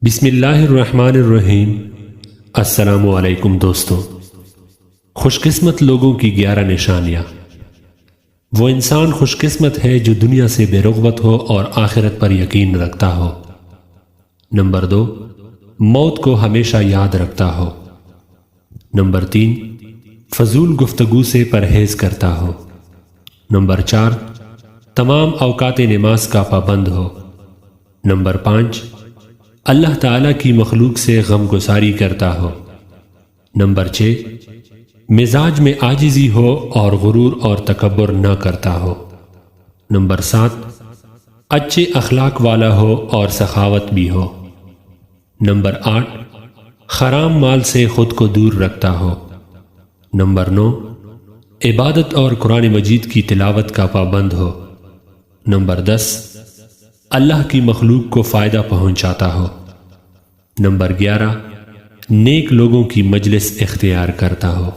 بسم اللہ الرحمن الرحیم۔ السلام علیکم دوستو۔ خوش قسمت لوگوں کی 11 نشانیاں۔ وہ انسان خوش قسمت ہے جو دنیا سے بے رغبت ہو اور آخرت پر یقین رکھتا ہو۔ نمبر 2، موت کو ہمیشہ یاد رکھتا ہو۔ نمبر 3، فضول گفتگو سے پرہیز کرتا ہو۔ نمبر 4، تمام اوقات نماز کا پابند ہو۔ نمبر 5، اللہ تعالیٰ کی مخلوق سے غم گساری کرتا ہو۔ نمبر 6، مزاج میں عاجزی ہو اور غرور اور تکبر نہ کرتا ہو۔ نمبر 7، اچھے اخلاق والا ہو اور سخاوت بھی ہو۔ نمبر 8، حرام مال سے خود کو دور رکھتا ہو۔ نمبر 9، عبادت اور قرآن مجید کی تلاوت کا پابند ہو۔ نمبر 10، اللہ کی مخلوق کو فائدہ پہنچاتا ہو۔ نمبر 11، نیک لوگوں کی مجلس اختیار کرتا ہو۔